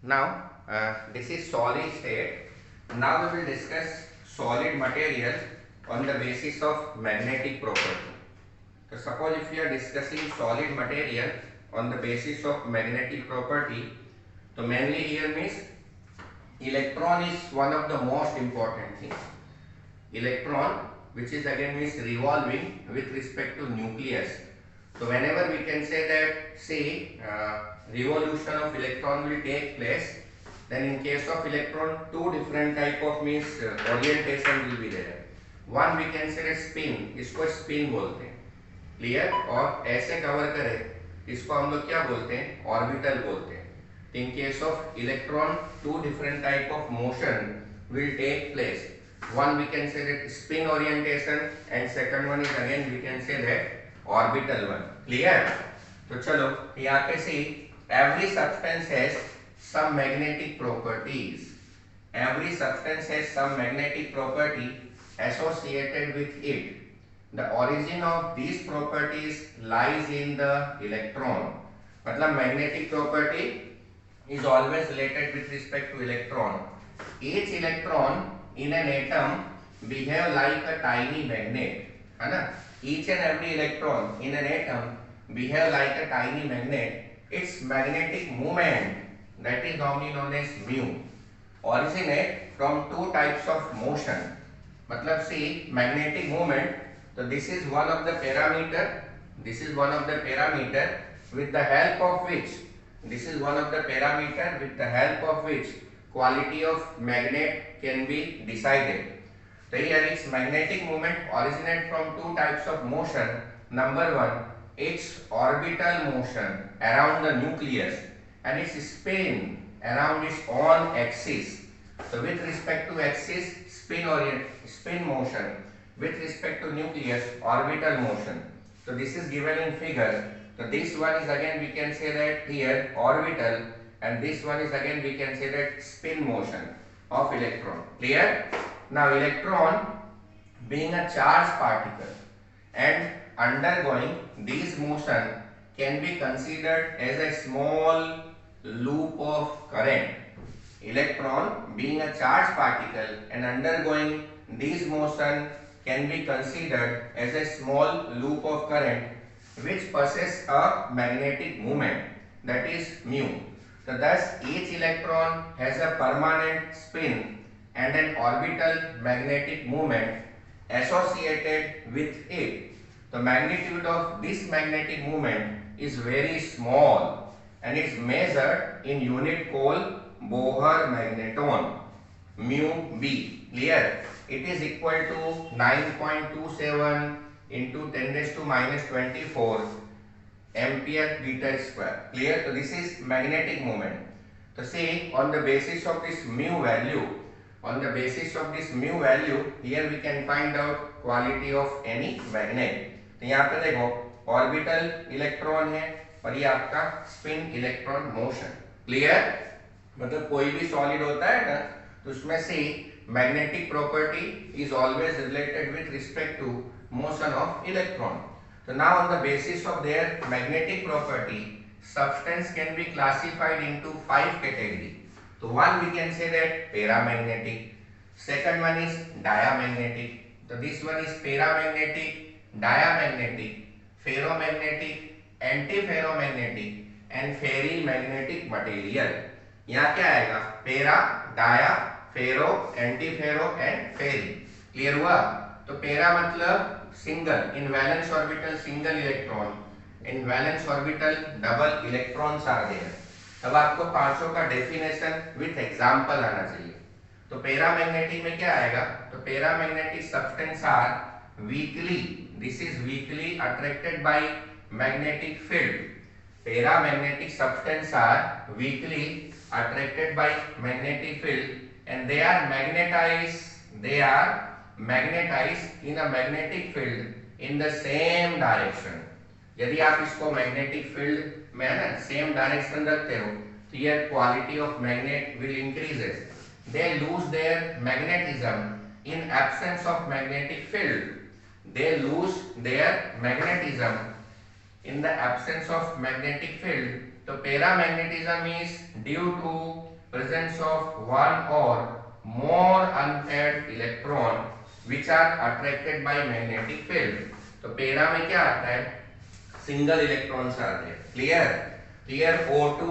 Now, this is solid state. Now we will discuss solid material on the basis of magnetic property. So suppose if we are discussing solid material on the basis of magnetic property, so mainly here means electron is one of the most important things. Electron, which is again means revolving with respect to nucleus. So whenever we can say that, say revolution of electron will take place, then in case of electron two different type of means orientation will be there. One we can say that spin, इसको spin बोलते हैं, clear, और ऐसे cover करे इसको हम लोग क्या बोलते हैं, ऑर्बिटल बोलते हैं. In case of electron two different type of motion will take place. One we can say that spin orientation and second one is again we can say that orbital one. Clear? तो चलो यहाँ पे see every substance has some magnetic properties. Every substance has some magnetic property associated with it. The origin of these properties lies in the electron. मतलब magnetic property is always related with respect to electron. Each electron in an atom behave like a tiny magnet, है ना? Each and every electron in an atom behave like a tiny magnet. Its magnetic moment, that is normally known as mu, originate from two types of motion. मतलब see magnetic moment. So this is one of the parameter. This is one of the parameter with the help of which quality of magnet can be decided. So here its magnetic moment originate from two types of motion. Number one, its orbital motion around the nucleus and its spin around its own axis. So with respect to axis, spin motion. With respect to nucleus, orbital motion. So this is given in figure. So this one is again we can say that here orbital, and this one is again we can say that spin motion of electron. Clear? Now electron being a charged particle and undergoing this motion can be considered as a small loop of current. Electron being a charged particle and undergoing this motion can be considered as a small loop of current which possesses a magnetic moment, that is mu. So thus each electron has a permanent spin and an orbital magnetic moment associated with it. The magnitude of this magnetic moment is very small and is measured in unit called Bohr magneton, mu b. Clear? It is equal to 9.27 into 10 raised to minus 24 ampere meter square. Clear? So this is magnetic moment. So say on the basis of this mu value, here we can find out quality of any magnet. तो यहाँ पे देखो orbital electron है और ये आपका spin electron motion. Clear? मतलब कोई भी सॉलिड होता है ना तो उसमें से magnetic property is always related with respect to motion of electron. So now on the basis of their magnetic property, substance can be classified into 5 categories. So one we can say that paramagnetic, second one is diamagnetic. So this one is paramagnetic, diamagnetic, ferromagnetic, antiferromagnetic and ferrimagnetic material. यहाँ क्या आएगा? Para, dia, ferro, antiferro and ferri. Clear हुआ? तो para मतलब single, in valence orbital single electron, in valence orbital double electrons आ गए. अब आपको पांचों का डेफिनेशन विथ एग्जांपल आना चाहिए. तो पैरामैग्नेटिक में क्या आएगा? तो paramagnetic substance are weakly, this is weakly attracted by magnetic field. Paramagnetic substance are weakly attracted by magnetic field and they are magnetized in a magnetic field in the same direction. यदि आप इसको magnetic field में है ना same direction रखते हो तो your quality of magnet will increases. They lose their magnetism in absence of magnetic field. They lose their magnetism in the absence of magnetic field. So paramagnetism is due to presence of one or more unpaired electron which are attracted by magnetic field. तो पेरा में क्या आता है, single electrons आते हैं. Clear. Here O2,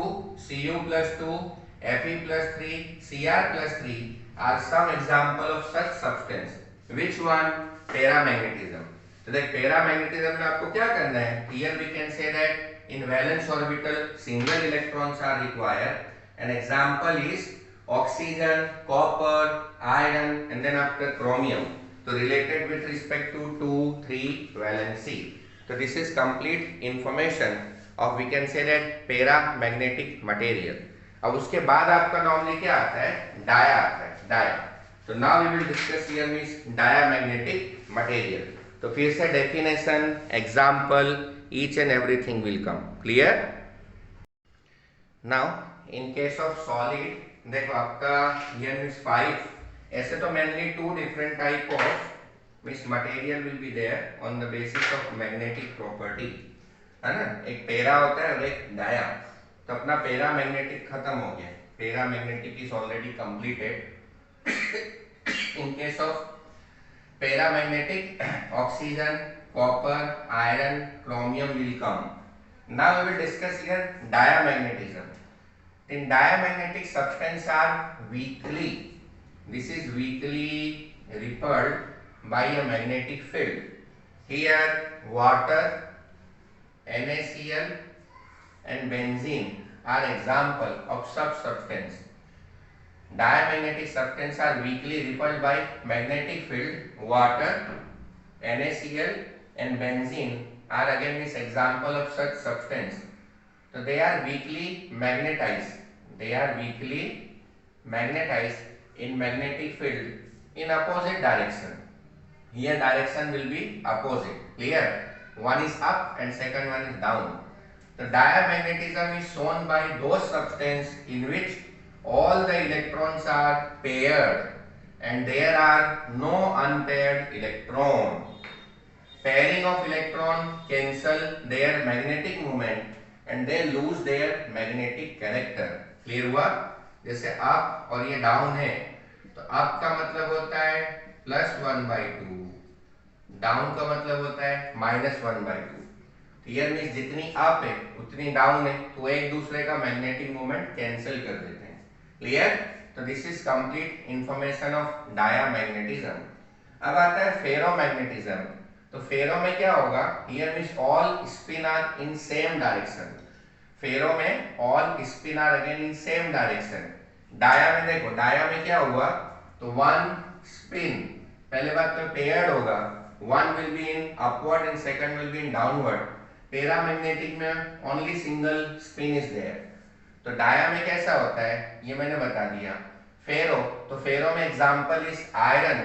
Cu plus 2, Fe plus 3, Cr plus 3 are some example of such substance. Which one? Paramagnetism. तो देख paramagnetism में आपको क्या करना है. Here we can say that in valence orbital single electrons are required. An example is oxygen, copper, iron, and then after chromium. So related with respect to 2, 3 valency. So this is complete information of we can say that paramagnetic material. अब उसके बाद आपका normally क्या आता है, dia आता है. डाया. तो now we will discuss here means diamagnetic material. तो फिर से definition, example, each and everything will come. Clear. Now in case of solid देखो आपका हियर मींस 5. ऐसे तो mainly 2 different type of means material will be there on the basis of magnetic property, है ना. एक पेरा होता है और एक डाया. तो अपना पेरा मैग्नेटिक खत्म हो गया. Paramagnetic is already completed. In case of paramagnetic oxygen, copper, iron, chromium will come. Now we will discuss here diamagnetism. In diamagnetic substance are weakly, this is weakly repelled by a magnetic field. Here water, NaCl and benzene are example of such substance. Diamagnetic substance are weakly repelled by magnetic field. Water, NaCl and benzene are again this example of such substance. So they are weakly magnetized. They are weakly magnetized in magnetic field in opposite direction. Here direction will be opposite. Clear? One is up and second one is down. The diamagnetism is shown by those substances in which all the electrons are paired and there are no unpaired electron. Pairing of electron cancel their magnetic moment and they lose their magnetic character. Clear हुआ. जैसे up और ये down है तो up का मतलब होता है +1/2, डाउन का मतलब होता है -1/2. क्लियर मींस जितनी अप है उतनी डाउन है तो एक दूसरे का मैग्नेटिक मोमेंट कैंसिल कर देते हैं. क्लियर. तो this is complete information of diamagnetism. अब आता है फेरोमैग्नेटिज्म. तो फेरो में क्या होगा, here means all spin are in same direction. Ferro में all spin are again in same direction. Dia में देखो, डाया में क्या हुआ, तो वन स्पिन पहले बात तो पेयर्ड होगा. One will be in upward and second will be in downward. Paramagnetic में only single spin is there. तो डाया में कैसा होता है ये मैंने बता दिया. फेरो, तो फेरो में एग्जांपल इज आयरन,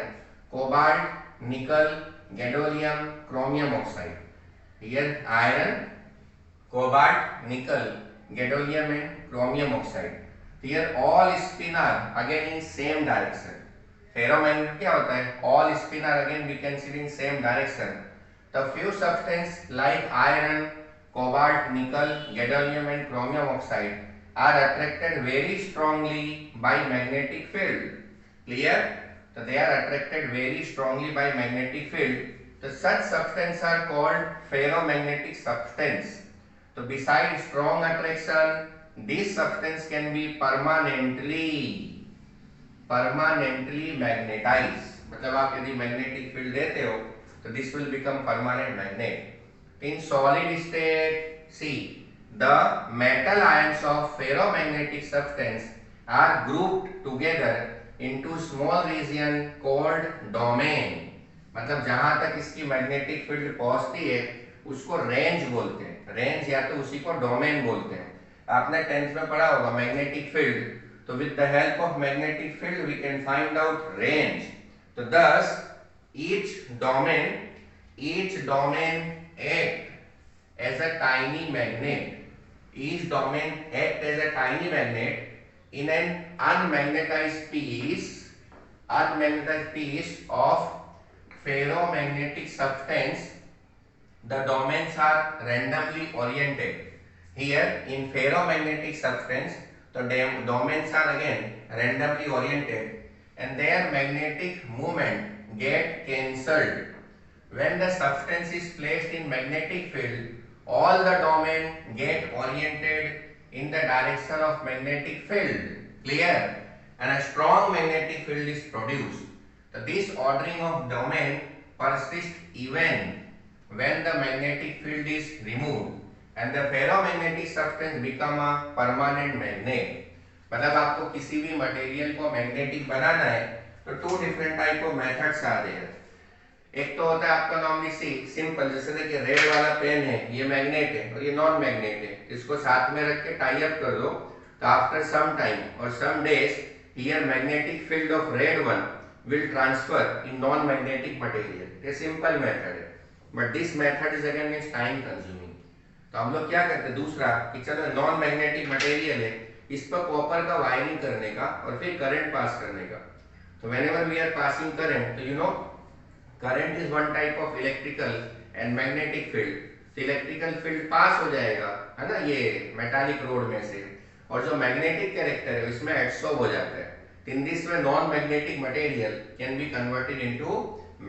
कोबाल्ट, निकल, gadolinium, chromium oxide. Here iron, cobalt, nickel, gadolinium and chromium oxide. Here all spin are again in same direction. Ferromagnet क्या होता है, all spin are again we can see in same direction. The few substance like iron, cobalt, nickel, gadolinium and chromium oxide are attracted very strongly by magnetic field. Clear? So they are attracted very strongly by magnetic field. So such substances are called ferromagnetic substance. So besides strong attraction, this substance can be permanently magnetized. मतलब आप यदि magnetic field देते हो तो this will become permanent magnet. In solid state, see the metal ions of ferromagnetic substance are grouped together into small region called domain. मतलब जहां तक इसकी मैग्नेटिक फील्ड पहुंचती है उसको रेंज बोलते हैं. रेंज या तो उसी को डोमेन बोलते हैं. आपने 10th में पढ़ा होगा मैग्नेटिक फील्ड. तो with the help of magnetic field we can find out range. तो thus each domain act as a tiny magnet. Each domain act as a tiny magnet in an unmagnetized piece of ferromagnetic substance. The domains are randomly oriented. Here in ferromagnetic substance तो domains are again randomly oriented and their magnetic movement get cancelled. When the substance is placed in magnetic field, all the domain get oriented in the direction of magnetic field. Clear? And a strong magnetic field is produced. So this ordering of domain persists even when the magnetic field is removed and the ferromagnetic substance become a permanent magnet. मतलब आपको किसी भी material को magnetic बनाना है तो two different type of methods are there. एक तो होता है आपका नॉर्मली सिंपल, जैसे देखिए रेड वाला पेन है, ये मैग्नेट है और ये नॉन मैग्नेट है, इसको साथ में रख के टाई अप कर दो तो आफ्टर सम टाइम और some days here magnetic field of red one will transfer in non magnetic material. ये सिंपल मेथड है, but this method is again means time consuming. तो हम लोग क्या करते हैं दूसरा कि चलो नॉन मैग्नेटिक मटेरियल है, इस पर कॉपर का वायरिंग करने का और फिर करंट पास करने का। तो whenever we are passing current, तो you know current is one type of electrical and magnetic field. तो इलेक्ट्रिकल फील्ड पास हो जाएगा, है ना, ये मेटालिक रोड में से, और जो मैग्नेटिक कैरेक्टर है इसमें एब्सॉर्ब हो जाता है। In this way non magnetic material can be converted into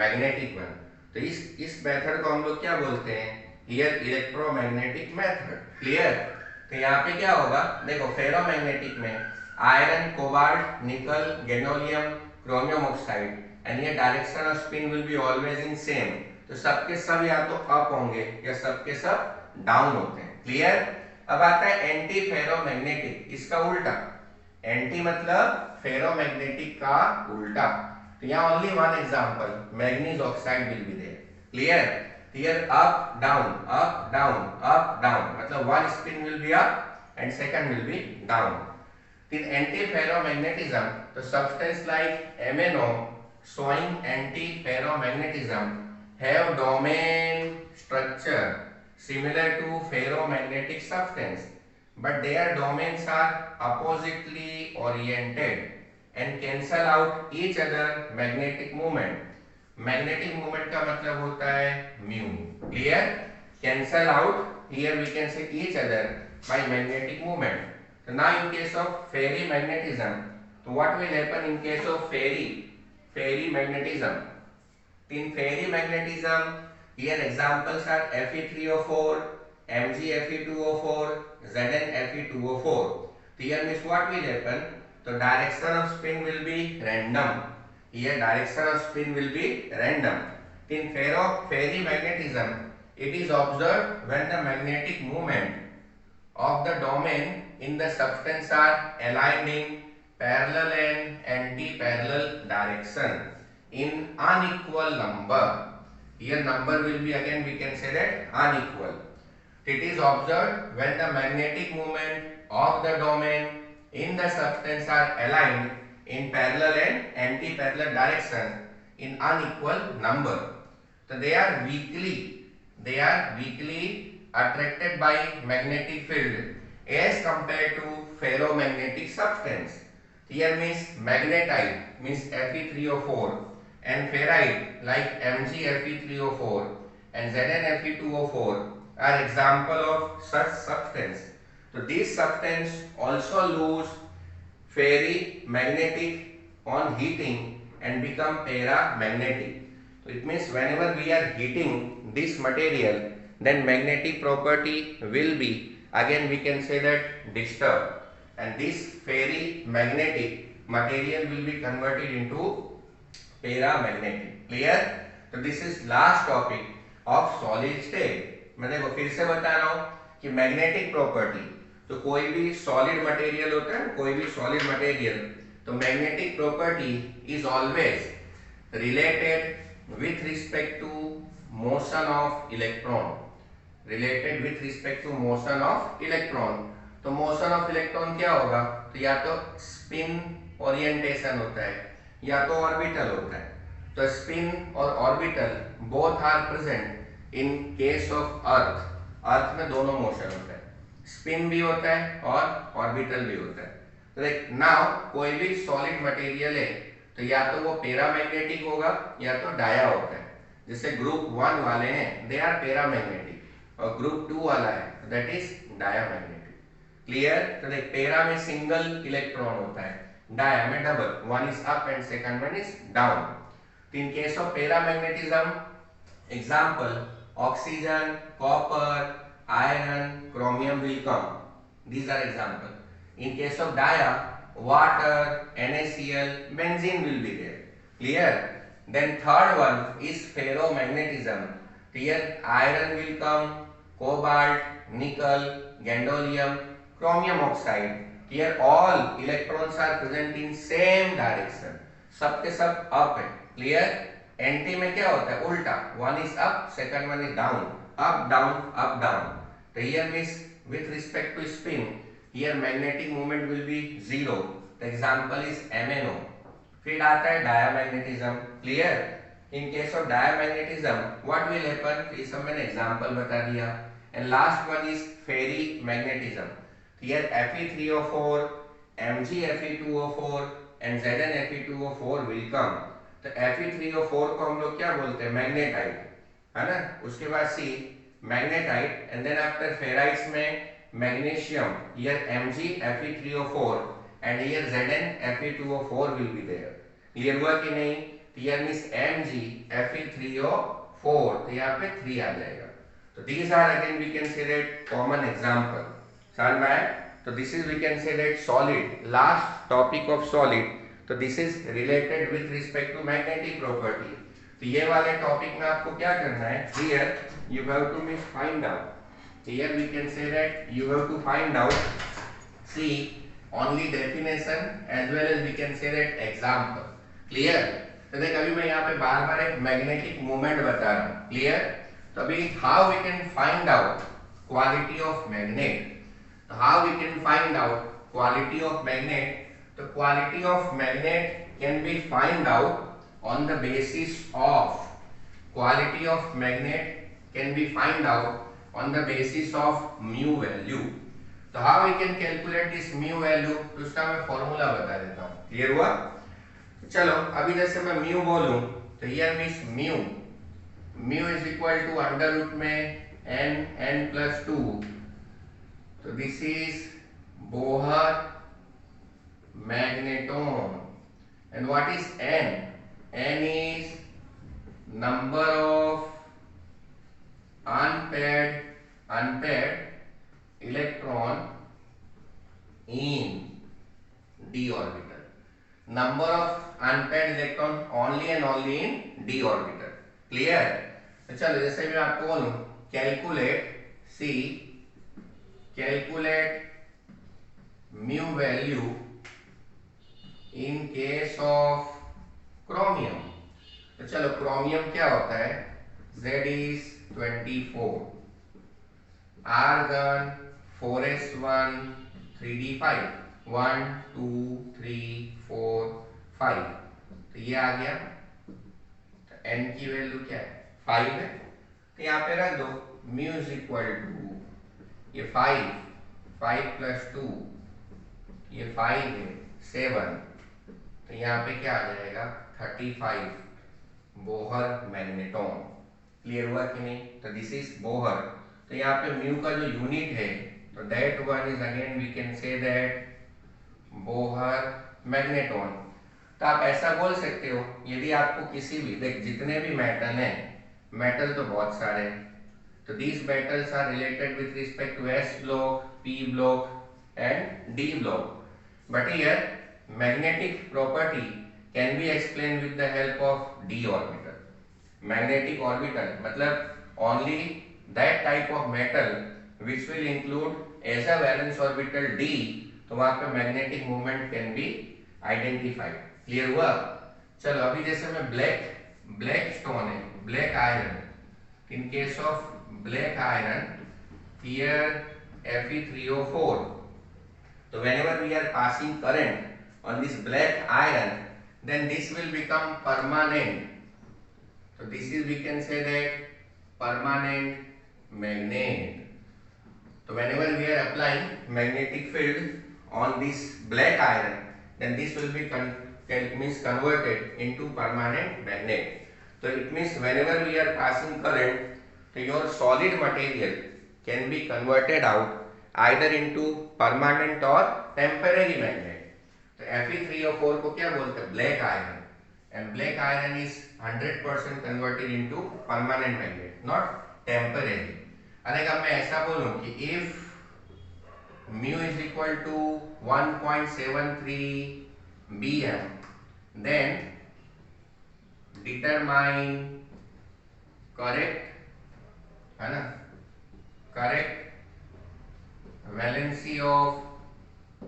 magnetic one. तो इस मेथड को हम लोग क्या बोलते हैं, हियर इलेक्ट्रोमैग्नेटिक मेथड। क्लियर? तो यहाँ पे क्या होगा, देखो फेरोमैग्नेटिक में आयरन, कोबाल्ट, निकल, गैडोलियम, क्रोमियम ऑक्साइड, एंड ये direction of spin will be always in same. तो सबके सब या तो अप होंगे या सबके सब डाउन होते हैं। क्लियर? अब आता है एंटी फेरोमैग्नेटिक, इसका उल्टा। एंटी मतलब फेरोमैग्नेटिक का उल्टा। तो यहाँ only one example, manganese oxide will be there. Clear? Here up down up down up down, मतलब one spin will be up and second will be down. In anti-ferromagnetism, the substance like MnO showing anti-ferromagnetism have domain structure similar to ferromagnetic substance, but their domains are oppositely oriented and cancel out each other magnetic moment. Magnetic movement का मतलब होता है mu. Clear? Cancel out, here we can say each other by magnetic movement. तो now in case of ferrimagnetism, तो what will happen in case of ferrimagnetism? In ferrimagnetism here examples are Fe3O4, MgFe2O4, ZnFe2O4। तो here means what will happen, तो direction of spin will be random. Here direction of spin will be random. In ferromagnetism, it is observed when the magnetic moment of the domain in the substance are aligned in parallel and anti-parallel direction in unequal number. Here number will be again we can say that unequal. It is observed when the magnetic moment of the domain in the substance are aligned in parallel and anti-parallel direction in unequal number. So they are weakly attracted by magnetic field as compared to ferromagnetic substance. Here means magnetite means Fe3O4 and ferrite like MgFe3O4 and ZnFe2O4 are example of such substance. So this substance also lose ferromagnetic on heating and become paramagnetic. So it means whenever we are heating this material, then magnetic property will be, again we can say that disturbed, and this ferromagnetic material will be converted into paramagnetic. Clear? So this is last topic of solid state. मैं देखो फिर से बता रहा हूँ कि magnetic property, तो कोई भी सॉलिड मटेरियल होता है, कोई भी सॉलिड मटेरियल, तो magnetic property is always related with respect to motion of electron. Related with respect to motion of electron. तो मोशन ऑफ इलेक्ट्रॉन क्या होगा, तो या तो स्पिन ओरिएंटेशन होता है या तो ऑर्बिटल होता है। तो स्पिन और orbital both are present in case of earth. Earth में दोनों मोशन होता है, स्पिन भी होता है और ऑर्बिटल भी होता है। तो देख नाउ कोई भी सॉलिड मटेरियल है तो या तो वो पैरामैग्नेटिक होगा या तो डाया होता है। जैसे ग्रुप 1 वाले हैं दे आर पैरामैग्नेटिक और ग्रुप 2 वाला है दैट इज डायामैग्नेटिक। क्लियर। तो देख पैरा में सिंगल इलेक्ट्रॉन होता है, डाया में double, one is up and second one is down. तो in case of paramagnetism example oxygen, copper, iron, chromium will come. These are example. In case of dia, water, NaCl, benzene will be there. Clear? Then third one is ferromagnetism. Here iron will come, cobalt, nickel, gadolinium, chromium oxide. Here all electrons are present in same direction. सब के सब up है. Clear? Anti में क्या होता है? उल्टा. One is up, second one is down. Up, down, up, down. So here means with respect to spin, here magnetic moment will be zero. The example is MnO. फिर आता है diamagnetism. Clear? In case of diamagnetism, what will happen? ये सब मैंने example बता दिया. And last one is ferrimagnetism. Here Fe3O4, MgFe2O4 and ZnFe2O4 will come. तो Fe3O4 को हम लोग क्या बोलते हैं? मैग्नेटाइट, है ना। उसके बाद see magnetite and then after ferrites में magnesium, here MgFe3O4 and here ZnFe2O4 will be there. Clear हुआ कि नहीं? हियर मींस MgFe3O4, तो यहाँ पे 3 आ जाएगा। तो these are again we can say that common example. समझ में आया? तो this is we can say that solid, last topic of solid. तो this is related with respect to magnetic property. तो ये वाले टॉपिक में आपको क्या करना है? Here you have to find out. Here we can say that you have to find out, see only definition as well as we can say that example. Clear? तो देख अभी मैं यहाँ पे बार बार एक मैग्नेटिक मूवमेंट बता रहा हूँ. Clear? तो अभी how we can find out quality of magnet. तो how we can find out quality of magnet. The quality of magnet can be find out on the basis of quality of magnet can be find out on the basis of mu value. तो how we can calculate this mu value? तो उसका मैं formula बता देता हूँ. Clear हुआ? चलो अभी जैसे मैं mu बोलूँ तो here means mu is equal to under root में n plus 2. तो this is Bohr magneton. And what is n? N is number of unpaired electron in d orbital. Number of unpaired electron only and only in d orbital. Clear? तो चलो जैसे मैं आपको बोलूं calculate mu value in case of chromium. तो चलो chromium क्या होता है? Z is 24, argon 4s1 3d5, 1 2 3 4 5. तो ये आ गया. तो n की वैल्यू क्या है? 5 है. तो यहाँ पे रख दो mu इज इक्वल टू ये 5 प्लस 2 ये 5 है 7. तो यहाँ पे क्या आ जाएगा? 35 बोहर मैग्नेटॉन. क्लियर हुआ कि नहीं? तो दिस इज बोहर. तो यहाँ पे म्यू का जो यूनिट है तो that one is again we can say that Bohr magneton. तो आप ऐसा बोल सकते हो यदि आपको किसी भी देख जितने भी मेटल हैं, मेटल तो बहुत सारे हैं, तो these metals are related with respect to s block, p block and d block. But here magnetic property can be explained with the help of d orbital. Magnetic orbital मतलब only that type of metal which will include as a valence orbital d, तो वहां पे magnetic movement can be identified. Clear हुआ? चलो अभी जैसे मैं black stone है, black iron. In case of black iron, here Fe3O4. So whenever we are passing current on this black iron, then this will become permanent. So this is we can say that permanent magnet. So whenever we are applying magnetic field on this black iron, then this will be converted into permanent magnet. So it means whenever we are passing current, so your solid material can be converted out either into permanent और temporary magnet. तो Fe3O4 को क्या बोलते हैं? Black iron. And black iron is 100% converted into permanent magnet, not temporary. अरे अब मैं ऐसा बोलूं कि if mu is equal to 1.73 bm, then determine correct, है ना, correct valency of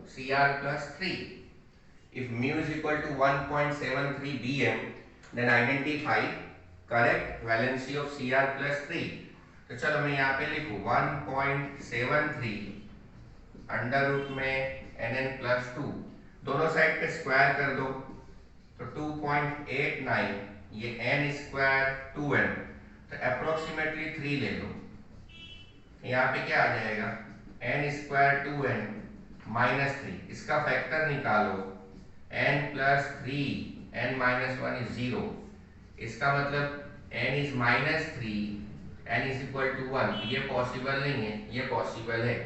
Cr plus 3. If mu is equal to 1.73 bm, then identify correct valency of Cr plus 3. तो चलो मैं यहाँ पे लिखूँ 1.73 अंडर रूट में nn प्लस 2, दोनों साइड पे स्क्वायर कर दो तो 2.89, ये n स्क्वायर 2n, तो अप्रोक्सीमेटली 3 ले लो। यहाँ पे क्या आ जाएगा? n स्क्वायर 2n माइनस 3, इसका फैक्टर निकालो, n plus 3 n minus 1 is 0, इसका मतलब n is minus 3 n is equal to 1। ये पॉसिबल नहीं है, ये पॉसिबल है,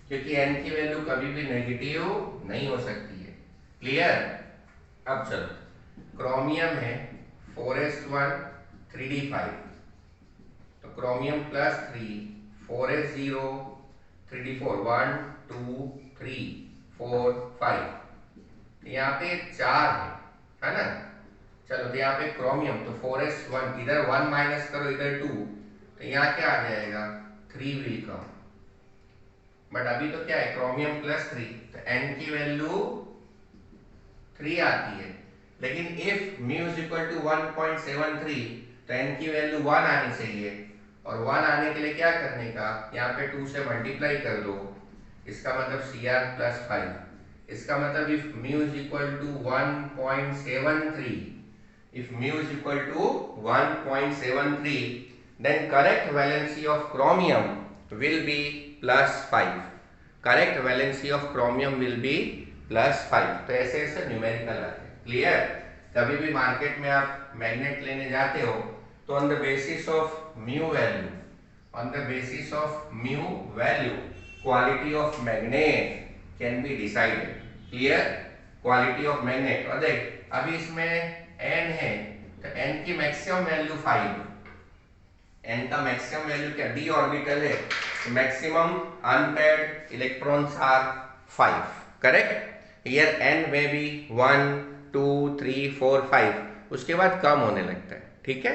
क्योंकि n की वैल्यू कभी भी नेगेटिव नहीं हो सकती है। क्लियर? अब चलो, क्रोमियम है 4s1 3d5, तो क्रोमियम प्लस 3 4s0 3d4 1 2 3 4 5, यहाँ पे 4 है ना। चलो तो यहाँ पे क्रोमियम, तो 4s1, इधर 1 माइनस करो, इधर 2, तो यहाँ क्या आ जाएगा? 3 विल कम। बट अभी तो क्या है? क्रोमियम प्लस 3, तो n की वैल्यू 3 आती है, लेकिन if mu is equal to 1.73 तो n की वैल्यू 1 आनी चाहिए, और 1 आने के लिए क्या करने का? यहाँ पे 2 से मल्टीप्लाई कर दो, इसका मतलब Cr प्लस 5। इसका मतलब if mu is equal to 1.73, if mu is equal to 1.73, then correct valency of chromium will be plus 5. Correct valency of chromium will be plus 5. तो ऐसे ऐसे न्यूमेरिकल आते हैं। क्लियर? कभी भी मार्केट में आप मैग्नेट लेने जाते हो तो on the basis of mu value, on the basis of mu value quality of magnet can be decided. Clear? Quality of magnet. और देख अभी इसमें n है, तो n की मैक्सिमम वैल्यू 5, n का मैक्सिमम वैल्यू क्या? d ऑर्बिटल है, तो maximum unpaired electrons are 5, correct? Here n में भी 1 2 3 4 5, उसके बाद कम होने लगता है। ठीक है?